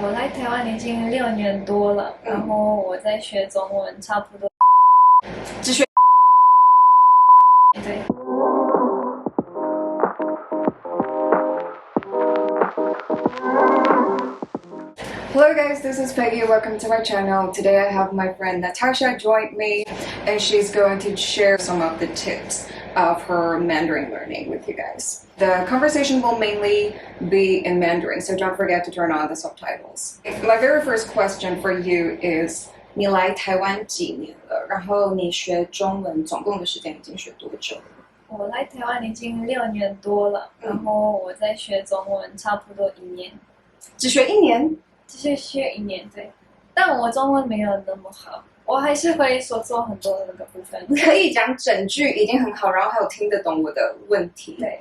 我来台湾已经6年多了，然后我在学中文，差不多只学对。Hello guys, this is Peggy. Welcome to my channel. Today I have my friend Natasha join me and she's going to share some of the tips of her Mandarin learning with you guys. The conversation will mainly be in Mandarin, so don't forget to turn on the subtitles. My very first question for you is 你来台湾几年了？然后你学中文总共的时间已经学多久了？我来台湾已经6年多了，然后我在学中文，差不多1年，只学1年？只是学1年对。但我中文没有那么好，我还是会说错很多的那个部分。可以讲整句已经很好，然后还有听得懂我的问题。对。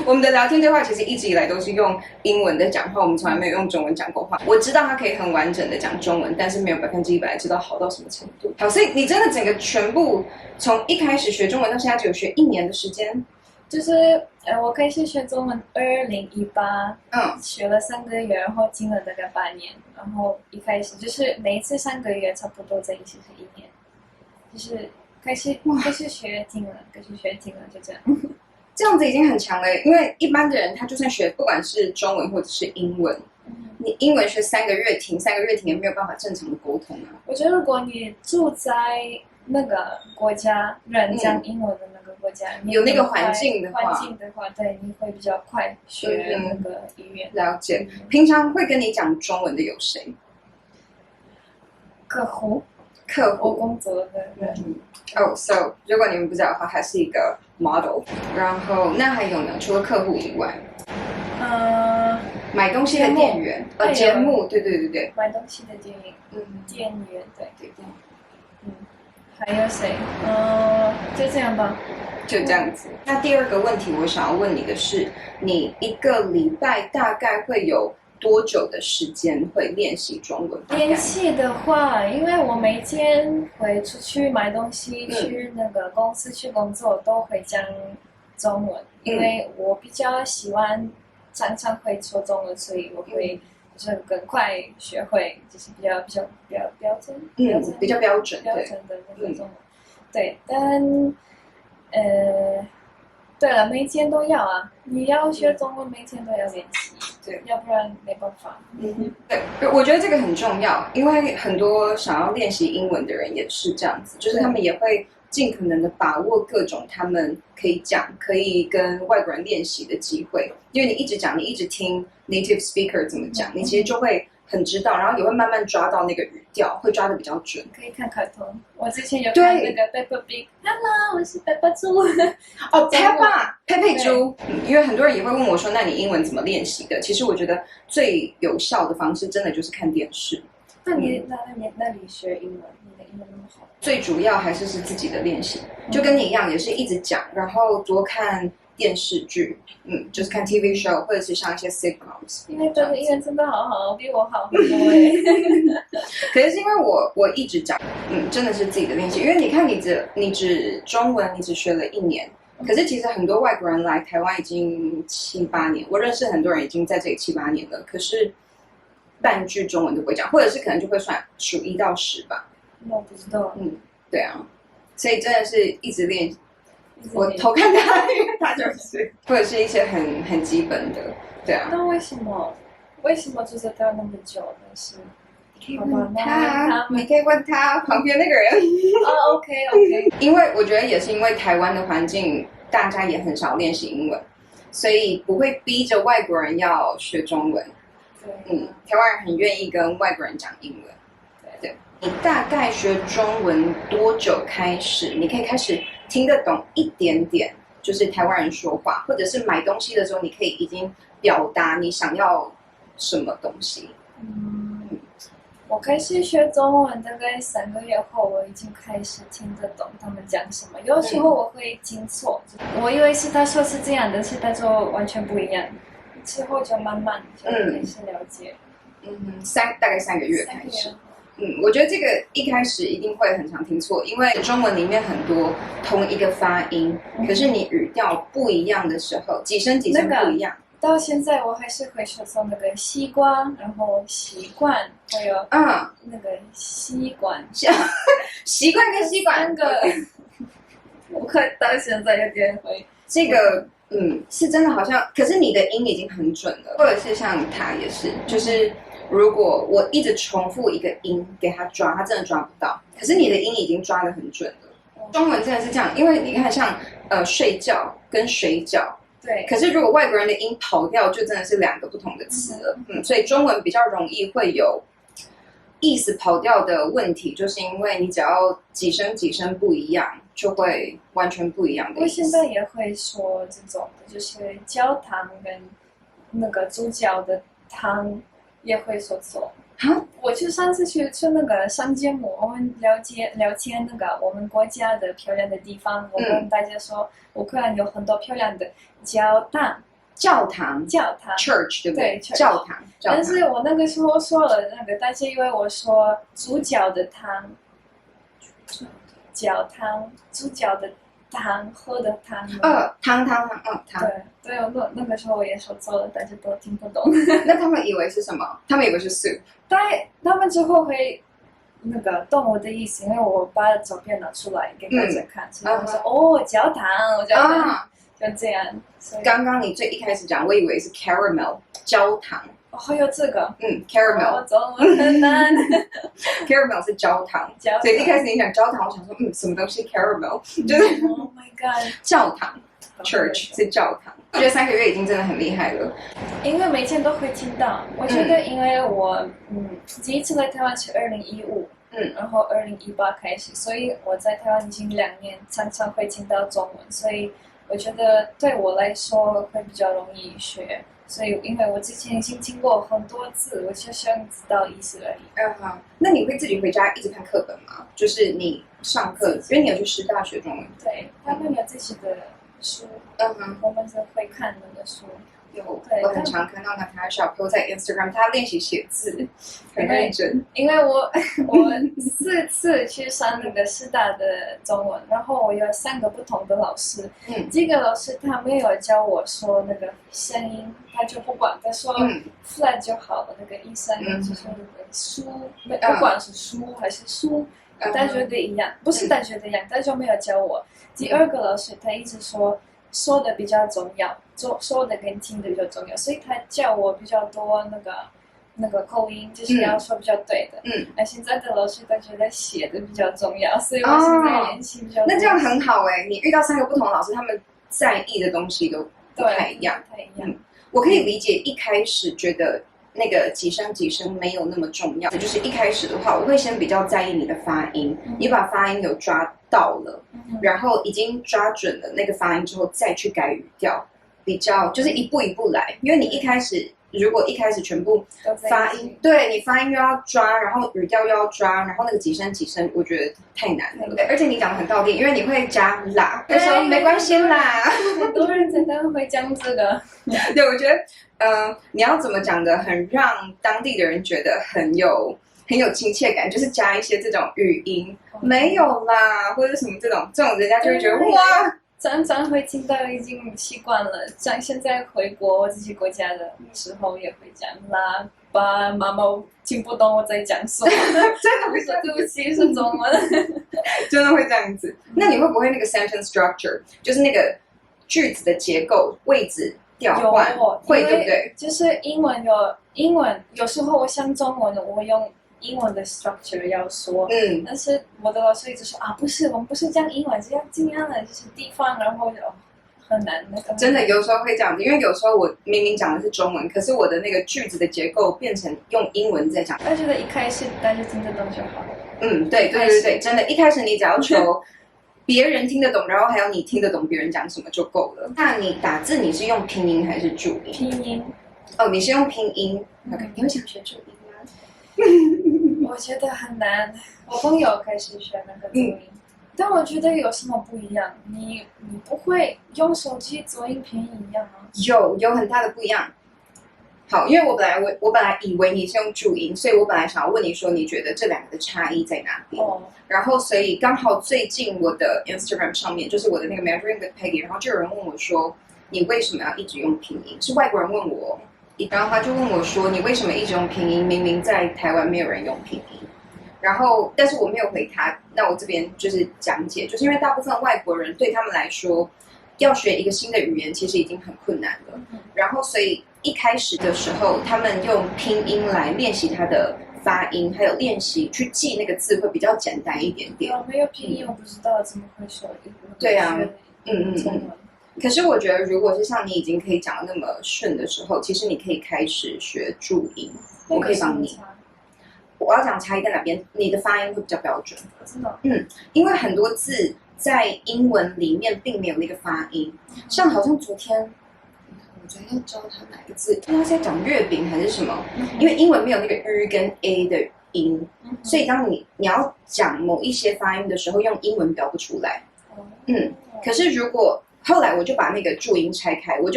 我们的聊天对话其实一直以来都是用英文在讲话，我们从来没有用中文讲过话。我知道他可以很完整的讲中文，但是没有100%知道好到什么程度。好，所以你真的整个全部从一开始学中文到现在只有学1年的时间？就是我开始学中文2018，学了3个月，然后听了大概8年，然后一开始就是每一次3个月差不多在一起是1年，就是开始学听了，就这样。这样子已经很强了，因为一般的人他就算学不管是中文或者是英文，你英文学3个月停，3个月停也没有办法正常的沟通啊。我觉得如果你住在那个国家，人讲英文的那个国家，有那个环境的话，对，你会比较快学那个语言。了解。平常会跟你讲中文的有谁？客户，我工作的人。So 如果你们不知道的话，他是一个 model。然后那还有呢？除了客户以外，买东西的店员，节目，对，买东西的店员，对，还有谁？就这样吧。就这样子。那第二个问题，我想要问你的是，你一个礼拜大概会有多久的时间会练习中文？练习的话，因为我每天会出去买东西，去那个公司去工作，都会讲中文，因为我比较喜欢常常会说中文，所以我会就是更快学会，就是比较标准，比较标准的那个中文。对，但对了，每天都要啊！你要学中文，每天都要练习，对，要不然没办法。对，我觉得这个很重要，因为很多想要练习英文的人也是这样子，就是他们也会尽可能的把握各种他们可以讲、可以跟外国人练习的机会，因为你一直讲，你一直听 native speaker 怎么讲，你其实就会很知道，然后也会慢慢抓到那个语调，会抓得比较准。可以看卡通，我之前有看那个 Peppa Pig，Hello， 我是 Peppa 猪。佩佩猪。因为很多人也会问我说，那你英文怎么练习的？其实我觉得最有效的方式，真的就是看电视。那你那里学英文，你的英文那么好？最主要还是自己的练习，就跟你一样，也是一直讲，然后多看电视剧，就是看 TV show 或者是上一些 sitcoms。因为这个英文真的好好，比我好很多哎。可是因为我一直讲，真的是自己的练习。因为你看你只中文，你只学了1年，可是其实很多外国人来台湾已经7、8年，我认识很多人已经在这里7、8年了，可是半句中文都不会讲，或者是可能就会数1到10吧。我不知道。对啊，所以真的是一直练。我偷看他，因为他就是，或者是一些很基本的，对啊。那为什么就是待那么久呢？是？你可以问他，你可以问他旁边那个人。OK。因为我觉得也是因为台湾的环境，大家也很少练习英文，所以不会逼着外国人要学中文。台湾人很愿意跟外国人讲英文。对，你大概学中文多久开始？你可以开始听得懂一点点，就是台湾人说话，或者是买东西的时候，你可以已经表达你想要什么东西。我开始学中文大概3个月后，我已经开始听得懂他们讲什么。有时候我会听错，我以为是他说是这样的，是他说完全不一样。之后就慢慢就开始了解。大概3个月开始。我觉得这个一开始一定会很常听错，因为中文里面很多同一个发音，可是你语调不一样的时候，几声不一样。到现在我还是会说那个西瓜，然后习惯，还有那个吸管，习惯跟吸管三个，我快到现在有点会这个。是真的好像，可是你的音已经很准了，或者是像他也是，就是如果我一直重复一个音给他抓，他真的抓不到。可是你的音已经抓得很准了。中文真的是这样，因为你看像睡觉跟水饺，对。可是如果外国人的音跑掉，就真的是两个不同的词了。所以中文比较容易会有意思跑掉的问题，就是因为你只要几声几声不一样，就会完全不一样的意思。我现在也会说这种的，就是焦糖跟那个猪脚的汤也会说错。我就上次去那个上节目，我们了解那个我们国家的漂亮的地方，我跟大家说，乌克兰有很多漂亮的教堂 church 对不对？教堂。但是我那个时候说了那个，大家以为我说猪脚的汤，脚汤，猪脚的汤，喝的汤。汤。对，那个时候我也说错了，大家都听不懂。那他们以为是什么？他们以为是 soup。他们之后会那个懂我的意思，因为我把照片拿出来给大家看，所以我说焦糖，我就这样。刚刚你最一开始讲，我以为是 caramel 焦糖。还有这个caramel 中文很难。caramel 是焦糖，所以一开始你讲焦糖，我想说什么东西 caramel 就是 Oh my god 教堂 church 是教堂。我觉得3个月已经真的很厉害了，因为每天都会听到。我觉得因为我第一次来台湾是2015，然后2018开始，所以我在台湾已经2年，常常会听到中文，所以我觉得对我来说会比较容易学。所以因为我之前已经听过很多字，我就想知道意思而已。那你会自己回家一直看课本吗？就是你上课，因为你有去师大学中文。对，他们有自己的书，我们是会看那个书。我很常看到他小朋友在 Instagram， 他练习写字，很认真。因为我4次去上那个师大的中文，然后我有3个不同的老师。这个老师他没有教我说那个声音，他就不管，他说 flat 就好了，那个医生就是那个书，不管是书还是书，大学的一样，不是大学的一样，他就没有教我。第2个老师他一直说的比较重要，说的跟听的比较重要，所以他教我比较多那个口音，就是要说比较对的。那现在的老师他觉得写的比较重要，所以我现在练习比较多。那这样很好你遇到3个不同的老师，他们在意的东西都不太一样。我可以理解一开始觉得那个几声几声没有那么重要，就是一开始的话，我会先比较在意你的发音，你把发音有抓到了，然后已经抓准了那个发音之后，再去改语调，比较就是一步一步来。因为你如果一开始全部发音，对你发音又要抓，然后语调又要抓，然后那个几声几声，我觉得太难了。而且你讲的很到地，因为你会加啦，就说没关系啦。很多人真的会讲这个。对，我觉得你要怎么讲的，很让当地的人觉得很有亲切感，就是加一些这种语音，没有啦，或者什么这种人家就会觉得哇。常常会听到，已经习惯了。像现在回国我自己国家的时候也会讲啦，爸妈妈听不懂我在讲什么，真的会说对不起是中文，真的会这样子。那你会不会那个 sentence structure， 就是那个句子的结构位置调换？会对不对？就是英文有时候我想中文我会用英文的 structure 要说，但是我的老师一直说不是，我们不是讲英文，是要这样的，就是地方，然后就很难那个。真的有时候会这样子，因为有时候我明明讲的是中文，可是我的那个句子的结构变成用英文在讲。我觉得一开始大家听得懂就好了。对，真的，一开始你只要求别人听得懂，然后还有你听得懂别人讲什么就够了。那你打字你是用拼音还是注音？拼音。你是用拼音。你会想学注音吗？我觉得很难，我朋友开始学那个注音，但我觉得有什么不一样？你不会用手机做音拼音一样吗？有很大的不一样。好，因为我本来以为你是用注音，所以我本来想要问你说，你觉得这2个的差异在哪里？然后所以刚好最近我的 Instagram 上面，就是我的那个 Mandarin with Peggy， 然后就有人问我说，你为什么要一直用拼音？是外国人问我，然后他就问我说，你为什么一直用拼音？明明在台湾没有人用拼音。然后，但是我没有回他。那我这边就是讲解，就是因为大部分外国人对他们来说，要学一个新的语言其实已经很困难了。然后，所以一开始的时候，他们用拼音来练习它的发音，还有练习去记那个字会比较简单一点点。没有拼音，我不知道怎么会说。对啊，可是我觉得，如果是像你已经可以讲的那么顺的时候，其实你可以开始学注音，我可以帮你。我要讲差异在哪边，你的发音会比较标准。真的？因为很多字在英文里面并没有那个发音，像好像昨天教他哪个字，他在讲月饼还是什么？因为英文没有那个 跟 a 的音，所以当你要讲某一些发音的时候，用英文标不出来。可是如果后来我就把那个注音拆开，我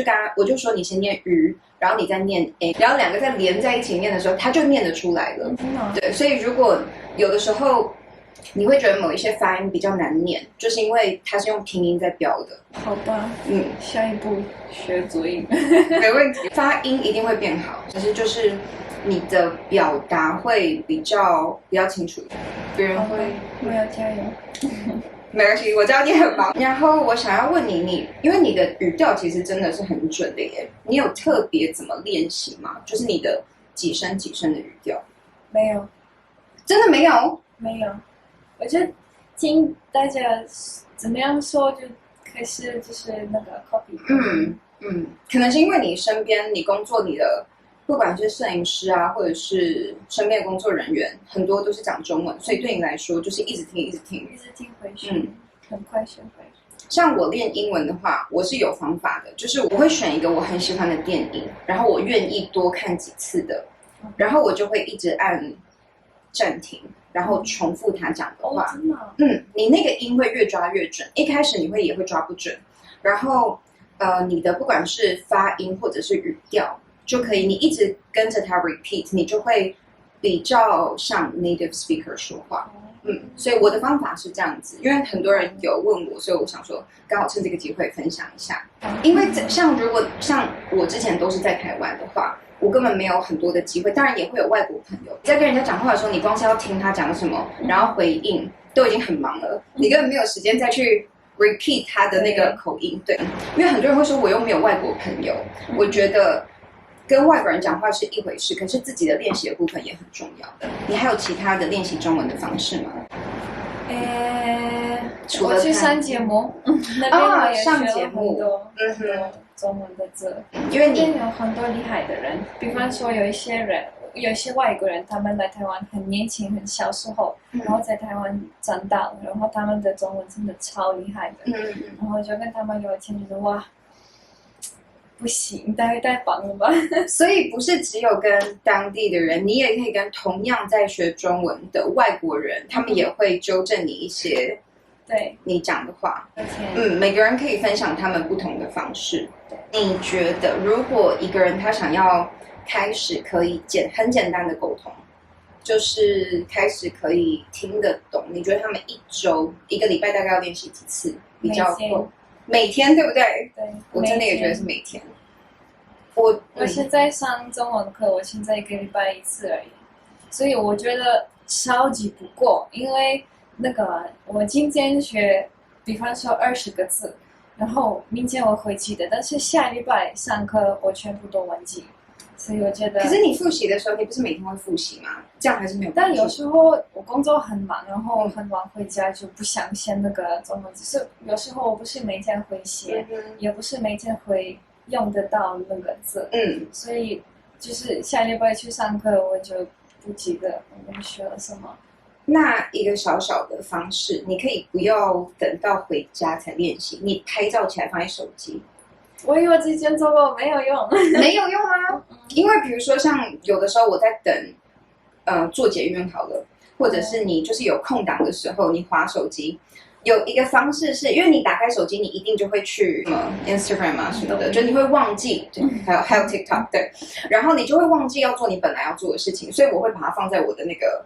就说你先念然后你再念 a， 然后两个再连在一起念的时候，他就念得出来了。对，所以如果有的时候你会觉得某一些发音比较难念，就是因为它是用拼音在标的。好吧，下一步学注音，没问题，发音一定会变好，可是就是你的表达会比较清楚，别人会。我要加油。没关系，我知道你很忙。然后我想要问你，因为你的语调其实真的是很准的耶，你有特别怎么练习吗？就是你的几声几声的语调？没有，真的没有？没有，我就听大家怎么样说，就开始就是那个 copy。可能是因为你身边你工作你的。不管是摄影师啊，或者是身边的工作人员，很多都是讲中文，所以对你来说就是一直听回去，很快学会。像我练英文的话，我是有方法的，就是我会选一个我很喜欢的电影，然后我愿意多看几次的，然后我就会一直按暂停，然后重复他讲的话。真的？你那个音会越抓越准，一开始你也会抓不准，然后你的不管是发音或者是语调。就可以，你一直跟着他 repeat， 你就会比较像 native speaker 说话。所以我的方法是这样子，因为很多人有问我，所以我想说，刚好趁这个机会分享一下。因为如果像我之前都是在台湾的话，我根本没有很多的机会，当然也会有外国朋友在跟人家讲话的时候，你光是要听他讲什么，然后回应，都已经很忙了，你根本没有时间再去 repeat 他的那个口音。对，因为很多人会说我又没有外国朋友，我觉得。跟外国人讲话是一回事，可是自己的练习的部分也很重要的。你还有其他的练习中文的方式吗？除了去上节目，那边我也学了很多中文的字。因为你有很多厉害的人，比方说有一些外国人，他们来台湾很年轻，很小时候，然后在台湾长大了，然后他们的中文真的超厉害的。然后就跟他们聊天，觉得哇。不行，太棒了吧？所以不是只有跟当地的人，你也可以跟同样在学中文的外国人，他们也会纠正你一些对你讲的话。每个人可以分享他们不同的方式。你觉得，如果一个人他想要开始可以很简单的沟通，就是开始可以听得懂，你觉得他们一个礼拜大概要练习几次比较够？每天对不对？对，我真的也觉得是每天。我是在上中文课，我现在一个礼拜1次而已，所以我觉得超级不够，因为我今天学，比方说20个字，然后明天我会记得，但是下礼拜上课我全部都忘记，所以我觉得。可是你复习的时候，你不是每天会复习吗？这样还是没有关系。但有时候我工作很忙，然后很晚回家，就不想写那个中文。只是有时候我不是每天会写，也不是每天会用得到那个字。所以就是下礼拜去上课，我就不记得我们学了什么。那一个小小的方式，你可以不要等到回家才练习，你拍照起来放在手机。我以为之前做过，没有用。没有用啊，因为比如说像有的时候我在等，做捷运好了，或者是你就是有空档的时候，你滑手机，有一个方式是因为你打开手机，你一定就会去什么 Instagram 啊什么的，就你会忘记，还有 TikTok 对，然后你就会忘记要做你本来要做的事情，所以我会把它放在我的那个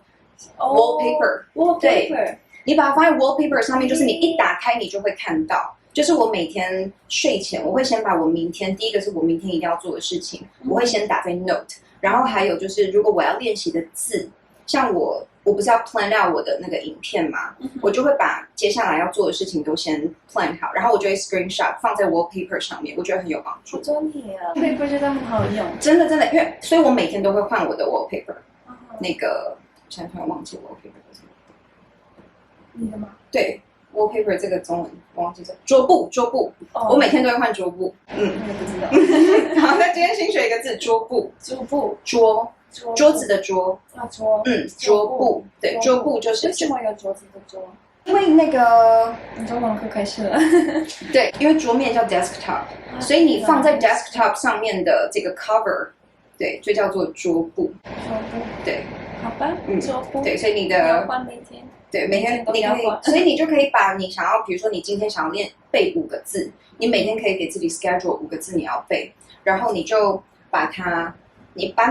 wallpaper， 对，你把它放在 wallpaper 上面，就是你一打开你就会看到。就是我每天睡前，我会先把我明天第一个是我明天一定要做的事情，我会先打在 note， 然后还有就是如果我要练习的字，像我不是要 plan out 我的那个影片嘛，我就会把接下来要做的事情都先 plan 好，然后我就会 screenshot 放在 wallpaper 上面，我觉得很有帮助。我专业啊，paper 觉得很好用，真的，因为所以我每天都会换我的 wallpaper，那个现在突然忘记 wallpaper 是什么。你的吗？对 ，wallpaper 这个中文我忘记了，桌布，我每天都会换桌布。我也不知道。好，那今天新学一个字，桌布，桌子的桌，桌布，对，桌布就是为什么有桌子的桌？因为那个你中文课开始了。对，因为桌面叫 desktop，所以你放在 desktop 上面的这个 cover， 对，就叫做桌布。桌布，对，好吧，桌布，对，所以你的要换每天。对，每天你可以，所以你就可以把你想要，比如说你今天想要背5个字，你每天可以给自己 schedule 5个字你要背，然后你就把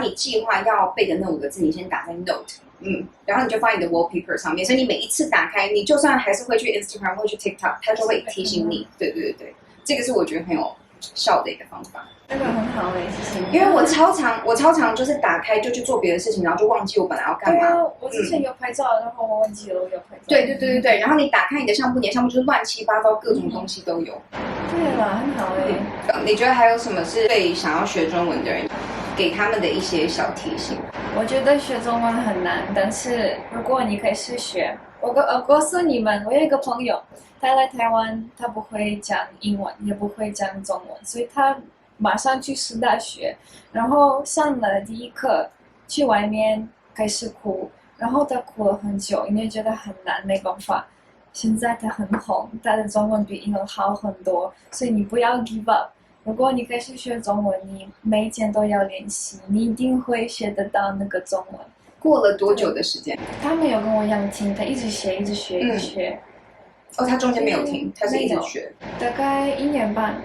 你计划要背的那5个字，你先打在 note， 然后你就放在你的 wallpaper 上面，所以你每一次打开，你就算还是会去 Instagram 会去 TikTok， 它就会提醒你。对，这个是我觉得很有效的一个方法。这个很好诶，谢谢你。因为我超常就是打开就去做别的事情，然后就忘记我本来要干嘛。对啊，我之前有拍照，然后我忘记了我有拍照。对，然后你打开你的相簿，你的相簿就是乱七八糟，各种东西都有。对啦，很好诶。你觉得还有什么是对想要学中文的人给他们的一些小提醒？我觉得学中文很难，但是如果你可以试学，我告诉你们，我有一个朋友，他来台湾，他不会讲英文，也不会讲中文，所以他马上去师大学，然后上了第一课，去外面开始哭，然后他哭了很久，因为觉得很难，没办法。现在他很红，他的中文比英文好很多，所以你不要 give up。如果你开始学中文，你每一天都要练习，你一定会学得到那个中文。过了多久的时间？他没有跟我一样听，他一直学。哦，他中间没有停，他是一直学。大概1年半。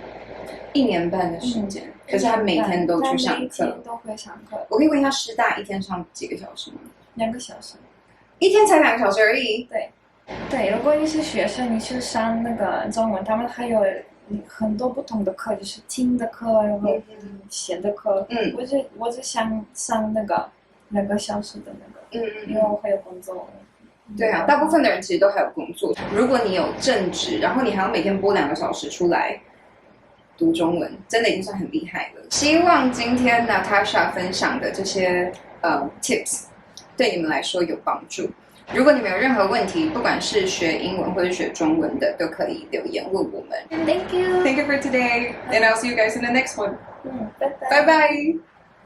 1年半的时间，可是他每天都去上课。每天都会上课。我可以问一下，师大一天上几个小时吗？2个小时。一天才2个小时而已。对，如果你是学生，你去上那个中文，他们还有很多不同的课，就是听的课，然后写的课。我只想上那个2个小时的那个，因为我会有工作。对啊，大部分的人其实都还有工作。如果你有正职，然后你还要每天播2个小时出来读中文，真的已经算很厉害了。希望今天 Natasha 分享的这些tips 对你们来说有帮助。如果你们有任何问题，不管是学英文或者学中文的，都可以留言问我们。Thank you. Thank you for today, and I'll see you guys in the next one. Bye bye. Bye bye.